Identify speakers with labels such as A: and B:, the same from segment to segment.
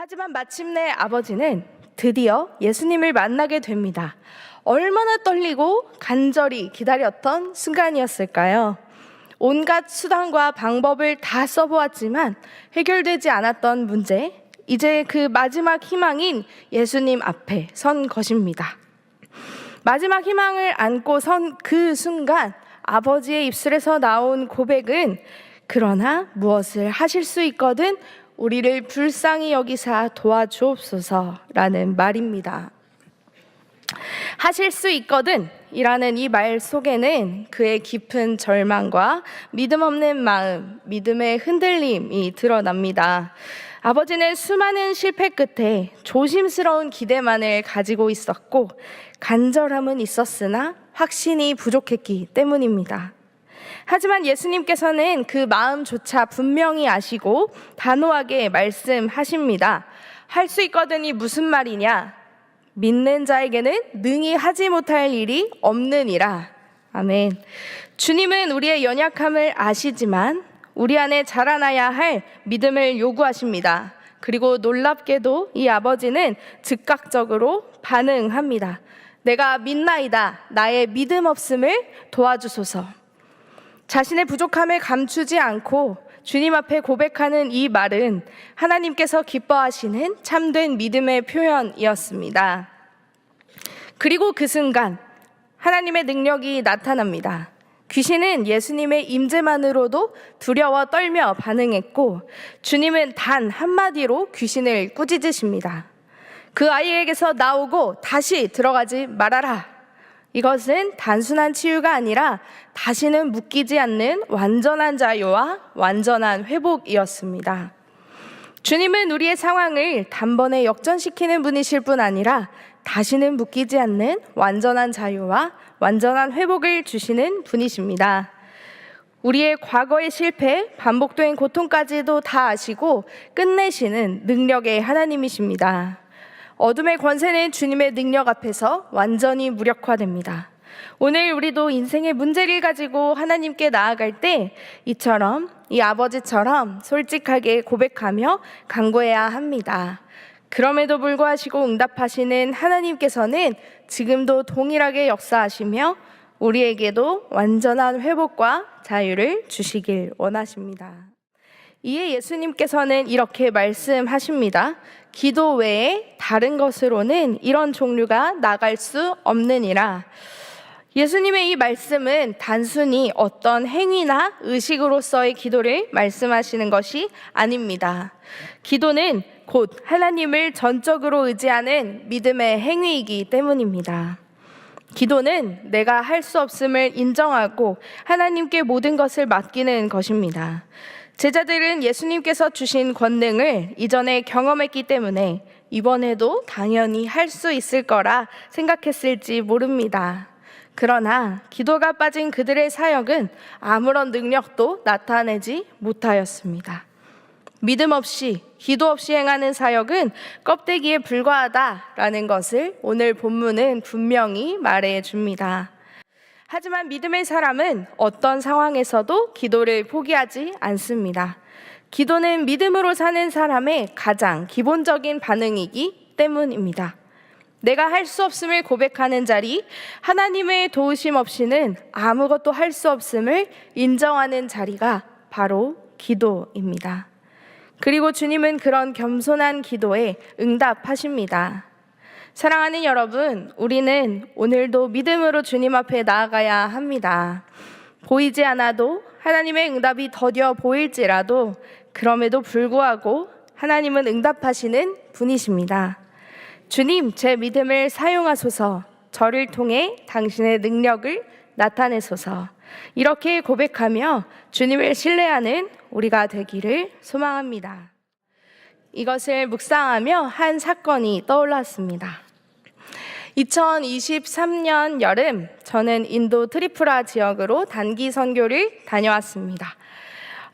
A: 하지만 마침내 아버지는 드디어 예수님을 만나게 됩니다. 얼마나 떨리고 간절히 기다렸던 순간이었을까요? 온갖 수단과 방법을 다 써보았지만 해결되지 않았던 문제, 이제 그 마지막 희망인 예수님 앞에 선 것입니다. 마지막 희망을 안고 선 그 순간 아버지의 입술에서 나온 고백은 그러나 무엇을 하실 수 있거든 우리를 불쌍히 여기사 도와주옵소서라는 말입니다. 하실 수 있거든 이라는 이 말 속에는 그의 깊은 절망과 믿음 없는 마음, 믿음의 흔들림이 드러납니다. 아버지는 수많은 실패 끝에 조심스러운 기대만을 가지고 있었고 간절함은 있었으나 확신이 부족했기 때문입니다. 하지만 예수님께서는 그 마음조차 분명히 아시고 단호하게 말씀하십니다. 할 수 있거든이 무슨 말이냐? 믿는 자에게는 능히 하지 못할 일이 없느니라. 아멘. 주님은 우리의 연약함을 아시지만 우리 안에 자라나야 할 믿음을 요구하십니다. 그리고 놀랍게도 이 아버지는 즉각적으로 반응합니다. 내가 믿나이다. 나의 믿음 없음을 도와주소서. 자신의 부족함을 감추지 않고 주님 앞에 고백하는 이 말은 하나님께서 기뻐하시는 참된 믿음의 표현이었습니다. 그리고 그 순간 하나님의 능력이 나타납니다. 귀신은 예수님의 임재만으로도 두려워 떨며 반응했고 주님은 단 한마디로 귀신을 꾸짖으십니다. 그 아이에게서 나오고 다시 들어가지 말아라. 이것은 단순한 치유가 아니라 다시는 묶이지 않는 완전한 자유와 완전한 회복이었습니다. 주님은 우리의 상황을 단번에 역전시키는 분이실 뿐 아니라 다시는 묶이지 않는 완전한 자유와 완전한 회복을 주시는 분이십니다. 우리의 과거의 실패, 반복된 고통까지도 다 아시고 끝내시는 능력의 하나님이십니다. 어둠의 권세는 주님의 능력 앞에서 완전히 무력화됩니다. 오늘 우리도 인생의 문제를 가지고 하나님께 나아갈 때 이처럼 이 아버지처럼 솔직하게 고백하며 간구해야 합니다. 그럼에도 불구하고 응답하시는 하나님께서는 지금도 동일하게 역사하시며 우리에게도 완전한 회복과 자유를 주시길 원하십니다. 이에 예수님께서는 이렇게 말씀하십니다. 기도 외에 다른 것으로는 이런 종류가 나갈 수 없느니라. 예수님의 이 말씀은 단순히 어떤 행위나 의식으로서의 기도를 말씀하시는 것이 아닙니다. 기도는 곧 하나님을 전적으로 의지하는 믿음의 행위이기 때문입니다. 기도는 내가 할 수 없음을 인정하고 하나님께 모든 것을 맡기는 것입니다. 제자들은 예수님께서 주신 권능을 이전에 경험했기 때문에 이번에도 당연히 할 수 있을 거라 생각했을지 모릅니다. 그러나 기도가 빠진 그들의 사역은 아무런 능력도 나타내지 못하였습니다. 믿음 없이, 기도 없이 행하는 사역은 껍데기에 불과하다라는 것을 오늘 본문은 분명히 말해 줍니다. 하지만 믿음의 사람은 어떤 상황에서도 기도를 포기하지 않습니다. 기도는 믿음으로 사는 사람의 가장 기본적인 반응이기 때문입니다. 내가 할 수 없음을 고백하는 자리, 하나님의 도우심 없이는 아무것도 할 수 없음을 인정하는 자리가 바로 기도입니다. 그리고 주님은 그런 겸손한 기도에 응답하십니다. 사랑하는 여러분, 우리는 오늘도 믿음으로 주님 앞에 나아가야 합니다. 보이지 않아도 하나님의 응답이 더뎌 보일지라도 그럼에도 불구하고 하나님은 응답하시는 분이십니다. 주님, 제 믿음을 사용하소서. 저를 통해 당신의 능력을 나타내소서. 이렇게 고백하며 주님을 신뢰하는 우리가 되기를 소망합니다. 이것을 묵상하며 한 사건이 떠올랐습니다. 2023년 여름 저는 인도 트리푸라 지역으로 단기 선교를 다녀왔습니다.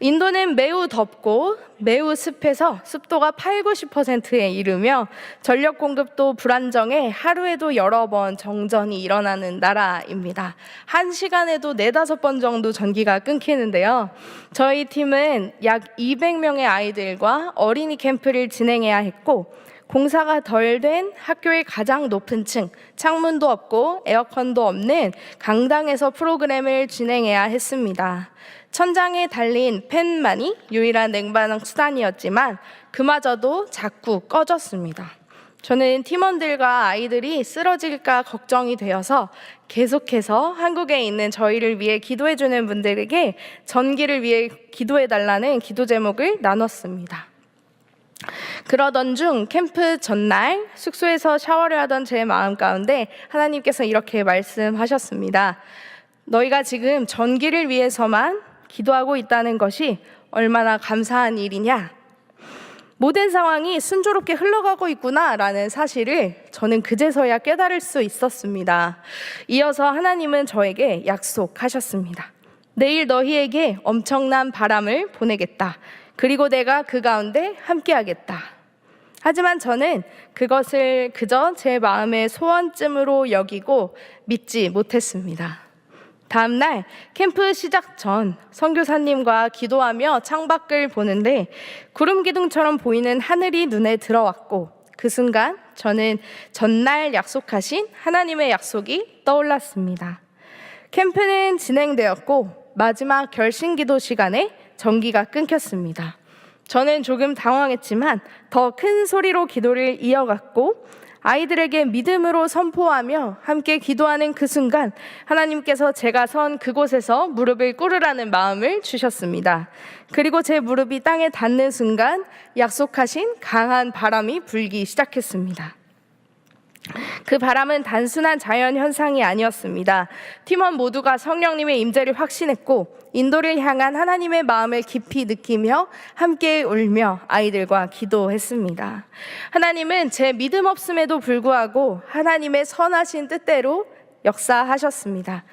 A: 인도는 매우 덥고 매우 습해서 습도가 80~90%에 이르며 전력 공급도 불안정해 하루에도 여러 번 정전이 일어나는 나라입니다. 한 시간에도 4~5번 정도 전기가 끊기는데요. 저희 팀은 약 200명의 아이들과 어린이 캠프를 진행해야 했고, 공사가 덜 된 학교의 가장 높은 층, 창문도 없고 에어컨도 없는 강당에서 프로그램을 진행해야 했습니다. 천장에 달린 팬만이 유일한 냉방 수단이었지만 그마저도 자꾸 꺼졌습니다. 저는 팀원들과 아이들이 쓰러질까 걱정이 되어서 계속해서 한국에 있는 저희를 위해 기도해주는 분들에게 전기를 위해 기도해달라는 기도 제목을 나눴습니다. 그러던 중 캠프 전날 숙소에서 샤워를 하던 제 마음 가운데 하나님께서 이렇게 말씀하셨습니다. 너희가 지금 전기를 위해서만 기도하고 있다는 것이 얼마나 감사한 일이냐. 모든 상황이 순조롭게 흘러가고 있구나라는 사실을 저는 그제서야 깨달을 수 있었습니다. 이어서 하나님은 저에게 약속하셨습니다. 내일 너희에게 엄청난 바람을 보내겠다. 그리고 내가 그 가운데 함께하겠다. 하지만 저는 그것을 그저 제 마음의 소원쯤으로 여기고 믿지 못했습니다. 다음 날 캠프 시작 전 선교사님과 기도하며 창밖을 보는데 구름 기둥처럼 보이는 하늘이 눈에 들어왔고, 그 순간 저는 전날 약속하신 하나님의 약속이 떠올랐습니다. 캠프는 진행되었고 마지막 결심 기도 시간에 전기가 끊겼습니다. 저는 조금 당황했지만 더 큰 소리로 기도를 이어갔고 아이들에게 믿음으로 선포하며 함께 기도하는 그 순간 하나님께서 제가 선 그곳에서 무릎을 꿇으라는 마음을 주셨습니다. 그리고 제 무릎이 땅에 닿는 순간 약속하신 강한 바람이 불기 시작했습니다. 그 바람은 단순한 자연 현상이 아니었습니다. 팀원 모두가 성령님의 임재를 확신했고 인도를 향한 하나님의 마음을 깊이 느끼며 함께 울며 아이들과 기도했습니다. 하나님은 제 믿음 없음에도 불구하고 하나님의 선하신 뜻대로 역사하셨습니다.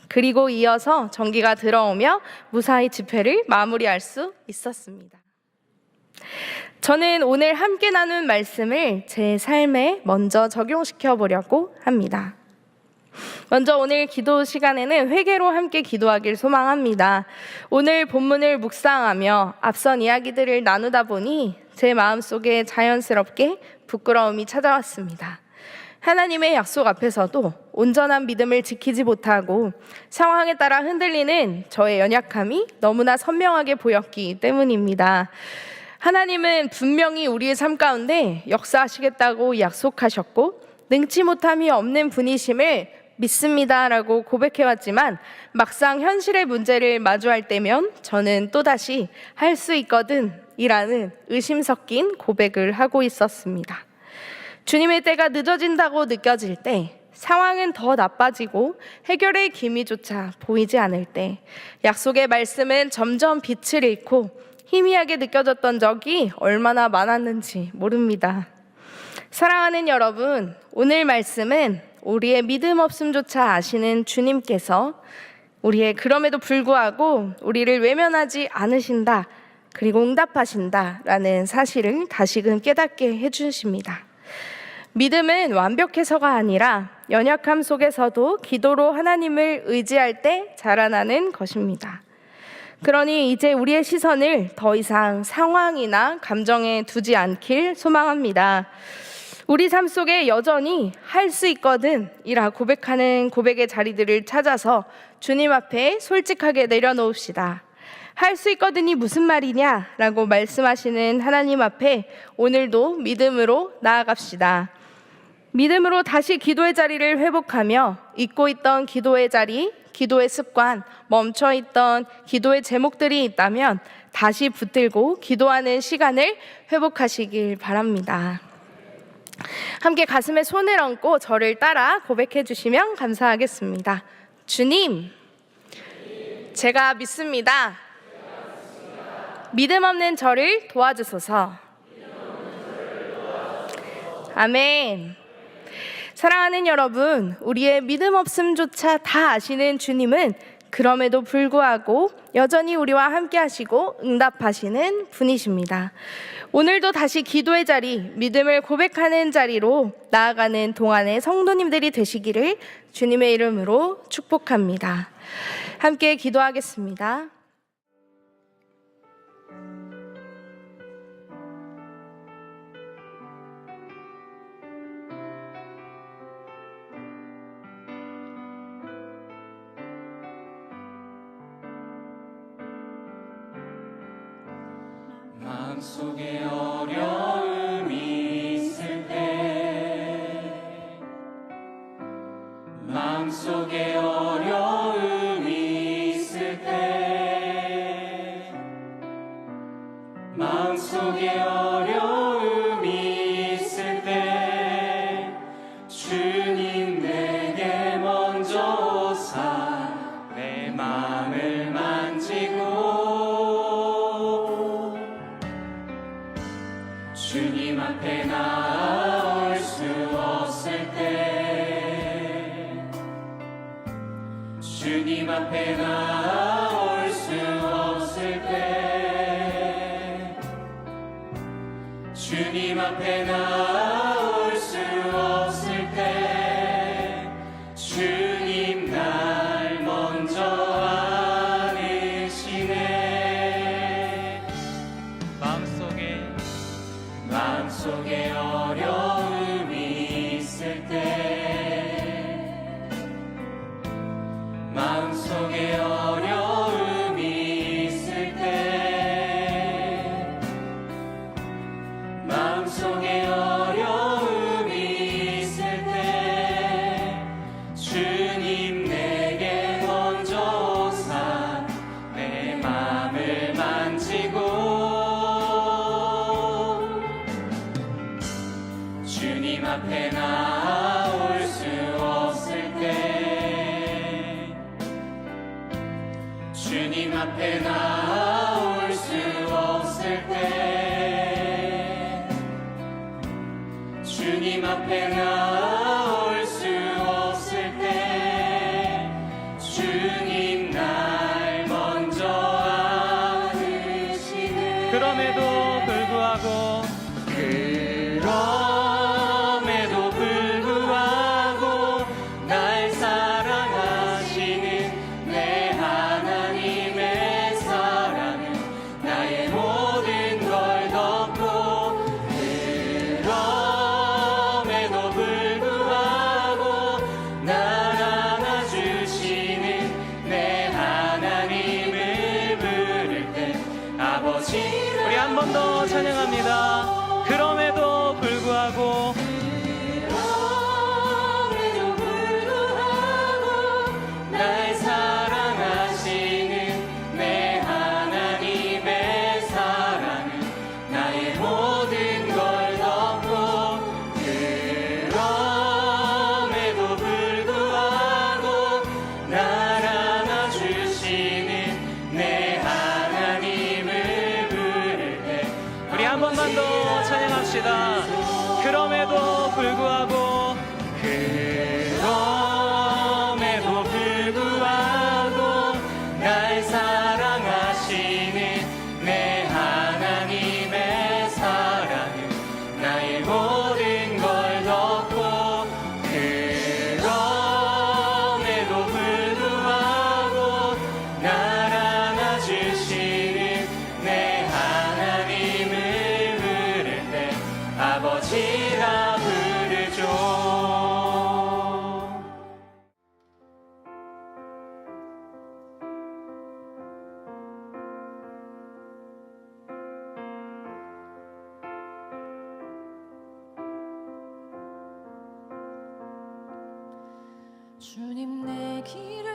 A: 그리고 이어서 전기가 들어오며 무사히 집회를 마무리할 수 있었습니다. 저는 오늘 함께 나눈 말씀을 제 삶에 먼저 적용시켜 보려고 합니다. 먼저 오늘 기도 시간에는 회개로 함께 기도하길 소망합니다. 오늘 본문을 묵상하며 앞선 이야기들을 나누다 보니 제 마음속에 자연스럽게 부끄러움이 찾아왔습니다. 하나님의 약속 앞에서도 온전한 믿음을 지키지 못하고 상황에 따라 흔들리는 저의 연약함이 너무나 선명하게 보였기 때문입니다. 하나님은 분명히 우리의 삶 가운데 역사하시겠다고 약속하셨고 능치 못함이 없는 분이심을 믿습니다라고 고백해왔지만 막상 현실의 문제를 마주할 때면 저는 또다시 할 수 있거든 이라는 의심 섞인 고백을 하고 있었습니다. 주님의 때가 늦어진다고 느껴질 때, 상황은 더 나빠지고 해결의 기미조차 보이지 않을 때, 약속의 말씀은 점점 빛을 잃고 희미하게 느껴졌던 적이 얼마나 많았는지 모릅니다. 사랑하는 여러분, 오늘 말씀은 우리의 믿음 없음조차 아시는 주님께서 우리의 그럼에도 불구하고 우리를 외면하지 않으신다, 그리고 응답하신다라는 사실을 다시금 깨닫게 해주십니다. 믿음은 완벽해서가 아니라 연약함 속에서도 기도로 하나님을 의지할 때 자라나는 것입니다. 그러니 이제 우리의 시선을 더 이상 상황이나 감정에 두지 않길 소망합니다. 우리 삶 속에 여전히 할 수 있거든 이라 고백하는 고백의 자리들을 찾아서 주님 앞에 솔직하게 내려놓읍시다. 할 수 있거든이 무슨 말이냐 라고 말씀하시는 하나님 앞에 오늘도 믿음으로 나아갑시다. 믿음으로 다시 기도의 자리를 회복하며 잊고 있던 기도의 자리, 기도의 습관, 멈춰있던 기도의 제목들이 있다면 다시 붙들고 기도하는 시간을 회복하시길 바랍니다. 함께 가슴에 손을 얹고 저를 따라 고백해 주시면 감사하겠습니다. 주님, 제가 믿습니다. 믿음 없는 저를 도와주소서. 아멘. 사랑하는 여러분, 우리의 믿음 없음조차 다 아시는 주님은 그럼에도 불구하고 여전히 우리와 함께 하시고 응답하시는 분이십니다. 오늘도 다시 기도의 자리, 믿음을 고백하는 자리로 나아가는 동안의 성도님들이 되시기를 주님의 이름으로 축복합니다. 함께 기도하겠습니다.
B: 마음속에 어려움이 있을 때, 마음속에 어려움이 있을 때, 마음속에 어려움이 있을 때, 주님 내게 먼저 오사 내 마음을 만지고 주님 앞에 나올 수 없을 때, 주님 앞에 나올 수 없을 때, 주님 앞에 나올 수 없을 때, 주님 날 먼저 안으시네. 마음속에 어려움이 있을 때, 마음속에 어려움이 있을 때, 마음속에 어려움이 있을 때, 주님 내게 먼저 오사 내 마음을 만지고 주님 앞에 나올 수 없을 때, 주님 앞에 나올 수 없을 때, 주님 앞에 나올 수 없을 때, 주님 날 먼저 안으시네.
C: 그럼에도 불구하고
B: 날 사랑하시는 내 하나님의 사랑은 나의 모든 걸 덮고, 그럼에도 불구하고 날 안아주시는 내 하나님을 부를 때 아버지.
C: 우리 한 번 더 찬양합니다. 그럼에도 불구하고
B: 날 사랑하시는 내 하나님의 사랑은 나의 모든 걸 덮고, 그럼에도 불구하고 날 안아주시는 내 하나님을 부를 때
C: 우리 한 번만 더 찬양합시다. 그럼에도 불구하고
B: 그럼에도 불구하고 날 사랑하시는 내 하나님의 사랑은 나의 모든 걸 덮고, 그럼에도 불구하고 날 안아주시는 내 하나님을 부를 때 아버지라 부르죠.
D: 주님 내 길을